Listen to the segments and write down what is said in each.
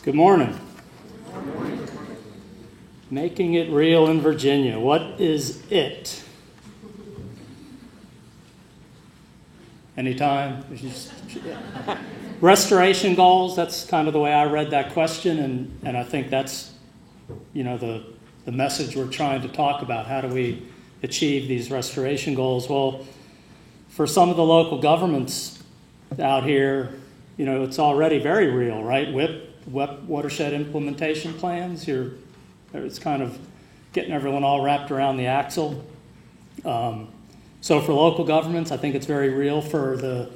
Good morning. Making it real in Virginia. What is it? Anytime? Restoration goals, that's kind of the way I read that question, and I think that's, the message we're trying to talk about. How do we achieve these restoration goals? Well, for some of the local governments out here, it's already very real, right? WIP, watershed implementation plans. It's kind of getting everyone all wrapped around the axle. So for local governments, I think it's very real. For the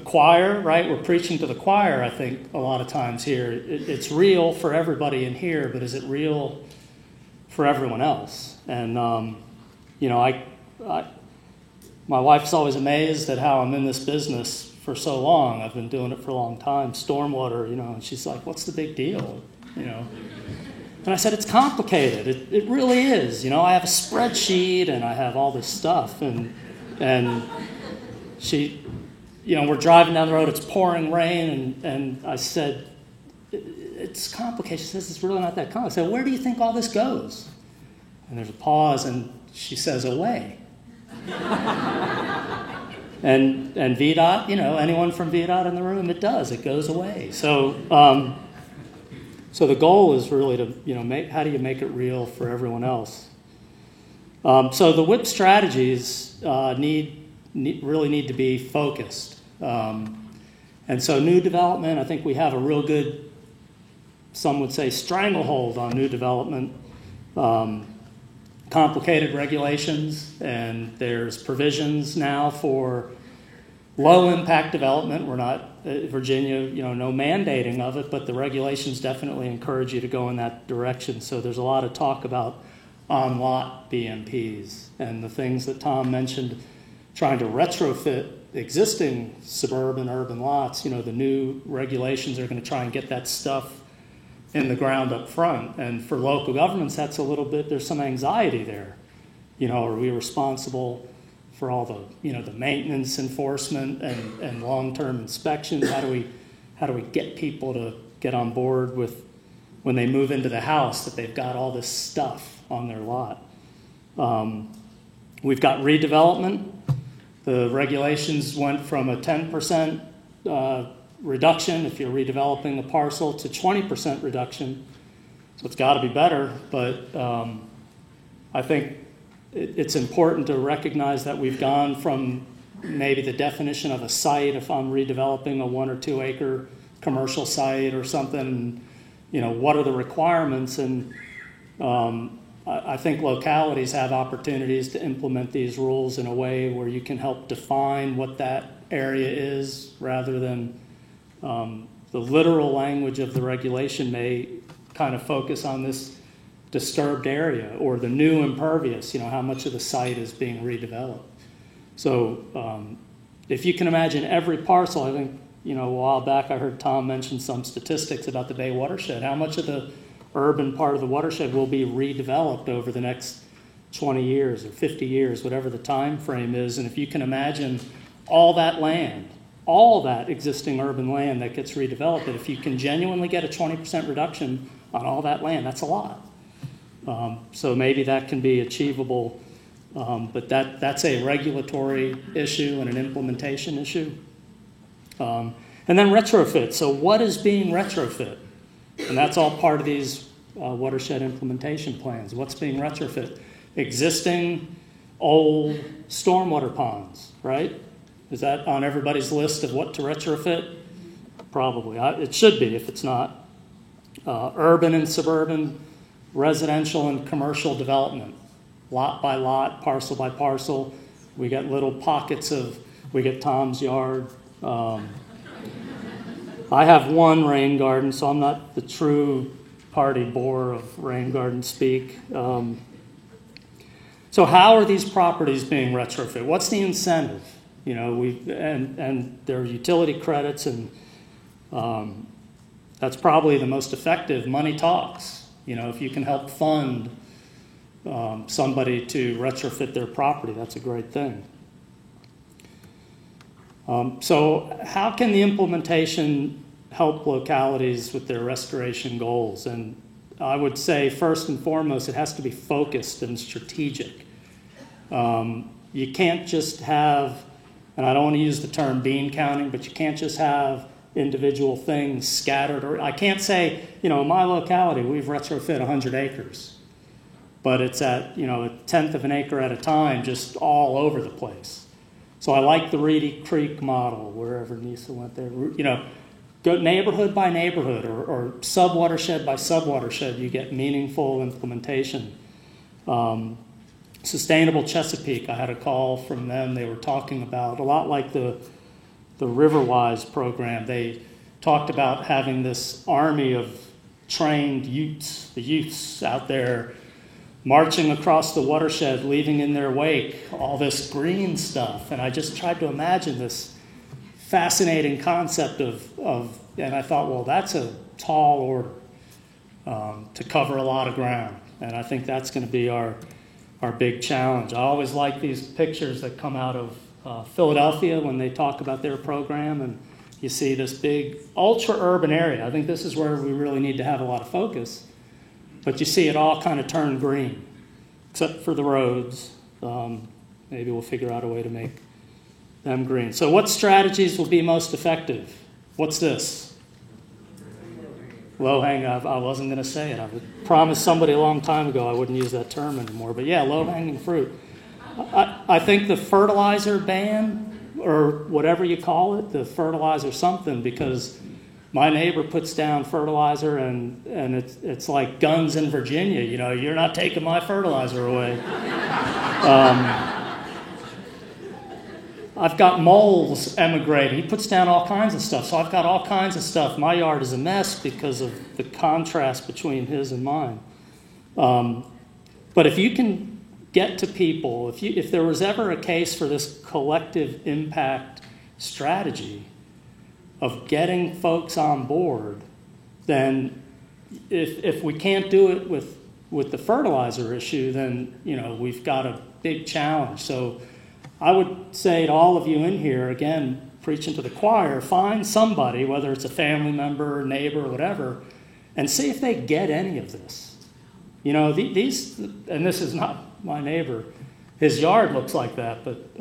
choir, right? We're preaching to the choir, I think, a lot of times here. It's real for everybody in here, but is it real for everyone else? And, my wife's always amazed at how I'm in this business for so long. I've been doing it for a long time, stormwater, and she's like, what's the big deal, And I said, it's complicated. It really is. I have a spreadsheet and I have all this stuff. And she, we're driving down the road, it's pouring rain, and I said, it's complicated. She says, it's really not that complicated. I said, where do you think all this goes? And there's a pause, and she says, away. And VDOT, anyone from VDOT in the room, it does. It goes away. So the goal is really to, how do you make it real for everyone else? So the WIP strategies really need to be focused. And so new development, I think we have a real good, some would say, stranglehold on new development. Complicated regulations, and there's provisions now for low-impact development. We're not, Virginia, no mandating of it, but the regulations definitely encourage you to go in that direction. So there's a lot of talk about on-lot BMPs and the things that Tom mentioned, trying to retrofit existing suburban, urban lots. The new regulations are going to try and get that stuff in the ground up front. And for local governments, that's a little bit, there's some anxiety there. Are we responsible for all the maintenance enforcement and long-term inspections? How do we get people to get on board with, when they move into the house, that they've got all this stuff on their lot? We've got redevelopment. The regulations went from a 10% reduction if you're redeveloping a parcel to 20% reduction. So it's got to be better, but I think it's important to recognize that we've gone from maybe the definition of a site, if I'm redeveloping a 1 or 2 acre commercial site or something, what are the requirements? And I think localities have opportunities to implement these rules in a way where you can help define what that area is, rather than the literal language of the regulation may kind of focus on this disturbed area or the new impervious, how much of the site is being redeveloped. So if you can imagine every parcel, I think, a while back I heard Tom mention some statistics about the Bay watershed. How much of the urban part of the watershed will be redeveloped over the next 20 years or 50 years, whatever the time frame is. And if you can imagine all that land, all that existing urban land that gets redeveloped, and if you can genuinely get a 20% reduction on all that land, that's a lot. So maybe that can be achievable, but that's a regulatory issue and an implementation issue. And then retrofit. So what is being retrofit? And that's all part of these watershed implementation plans. What's being retrofit? Existing old stormwater ponds, right? Is that on everybody's list of what to retrofit? Probably. It should be if it's not. Urban and suburban, residential and commercial development. Lot by lot, parcel by parcel. We get little pockets of, we get Tom's yard. I have one rain garden, so I'm not the true party bore of rain garden speak. So how are these properties being retrofit? What's the incentive? And there are utility credits, and that's probably the most effective. Money talks. If you can help fund somebody to retrofit their property, that's a great thing. So how can the implementation help localities with their restoration goals. And I would say first and foremost, it has to be focused and strategic. You can't just have, and I don't want to use the term bean counting, but you can't just have individual things scattered. Or I can't say, in my locality, we've retrofit 100 acres, but it's at, a tenth of an acre at a time, just all over the place. So I like the Reedy Creek model, wherever NISA went there. Go neighborhood by neighborhood or sub-watershed by sub-watershed, you get meaningful implementation. Sustainable Chesapeake, I had a call from them. They were talking about, a lot like the Riverwise program, they talked about having this army of trained youths, the youths out there marching across the watershed, leaving in their wake all this green stuff. And I just tried to imagine this fascinating concept of and I thought, well, that's a tall order to cover a lot of ground. And I think that's going to be our big challenge. I always like these pictures that come out of Philadelphia when they talk about their program, and you see this big ultra-urban area. I think this is where we really need to have a lot of focus. But you see it all kind of turn green, except for the roads. Maybe we'll figure out a way to make them green. So what strategies will be most effective? What's this? Low-hanging. I wasn't going to say it. I promised somebody a long time ago I wouldn't use that term anymore. But yeah, low-hanging fruit. I think the fertilizer ban, or whatever you call it, the fertilizer something, because my neighbor puts down fertilizer and it's like guns in Virginia. You're not taking my fertilizer away. I've got moles emigrating. He puts down all kinds of stuff. So I've got all kinds of stuff. My yard is a mess because of the contrast between his and mine. But if you can get to people, if there was ever a case for this collective impact strategy of getting folks on board, then if we can't do it with the fertilizer issue, then we've got a big challenge. So I would say to all of you in here, again, preaching to the choir, find somebody, whether it's a family member, neighbor, whatever, and see if they get any of this. These, and this is not my neighbor, his yard looks like that, but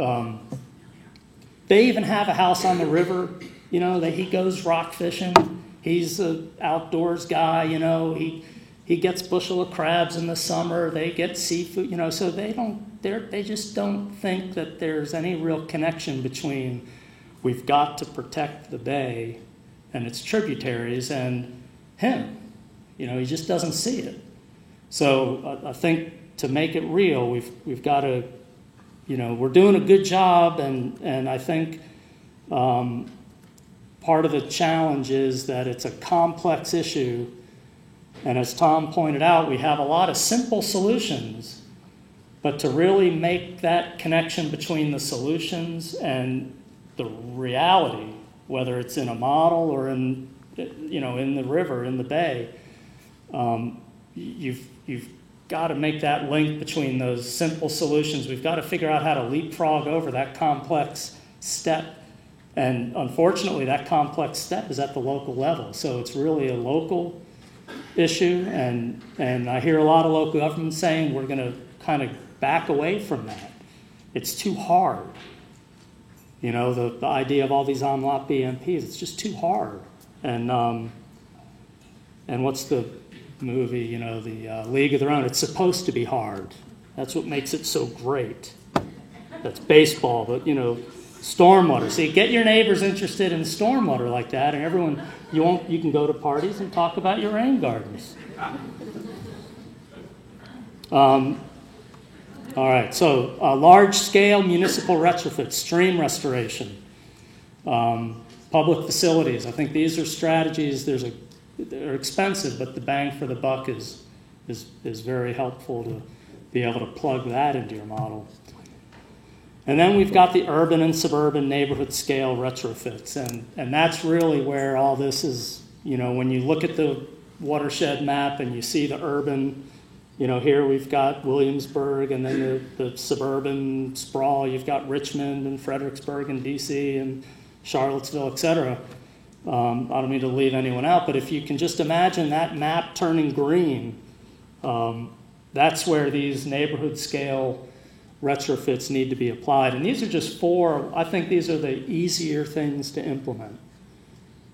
they even have a house on the river. He goes rock fishing. He's an outdoors guy. He gets bushel of crabs in the summer. They get seafood. So they just don't think that there's any real connection between we've got to protect the bay and its tributaries and him. He just doesn't see it. So I think to make it real, we've got to, we're doing a good job, and I think part of the challenge is that it's a complex issue, and as Tom pointed out, we have a lot of simple solutions, but to really make that connection between the solutions and the reality, whether it's in a model or in the river, in the bay, you've got to make that link between those simple solutions. We've got to figure out how to leapfrog over that complex step. And unfortunately, that complex step is at the local level. So it's really a local issue. And I hear a lot of local governments saying we're going to kind of back away from that. It's too hard. The idea of all these en-lot BMPs, it's just too hard. And what's the movie, the League of Their Own? It's supposed to be hard. That's what makes it so great. That's baseball, but stormwater. See, get your neighbors interested in stormwater like that, and everyone, you can go to parties and talk about your rain gardens. All right, so large-scale municipal retrofit, stream restoration, public facilities. I think these are strategies. They're expensive, but the bang for the buck is very helpful to be able to plug that into your model. And then we've got the urban and suburban neighborhood scale retrofits, and that's really where all this is. When you look at the watershed map and you see the urban, here we've got Williamsburg, and then the suburban sprawl. You've got Richmond and Fredericksburg and D.C. and Charlottesville, et cetera. I don't mean to leave anyone out, but if you can just imagine that map turning green, that's where these neighborhood scale retrofits need to be applied. And these are just 4, I think these are the easier things to implement.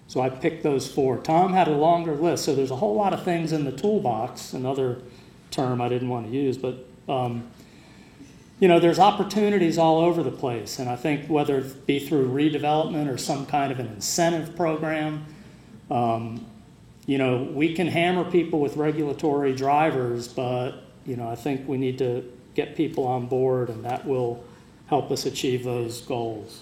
So I picked those 4. Tom had a longer list, so there's a whole lot of things in the toolbox, another term I didn't want to use, but there's opportunities all over the place. And I think whether it be through redevelopment or some kind of an incentive program, we can hammer people with regulatory drivers, but, I think we need to get people on board, and that will help us achieve those goals.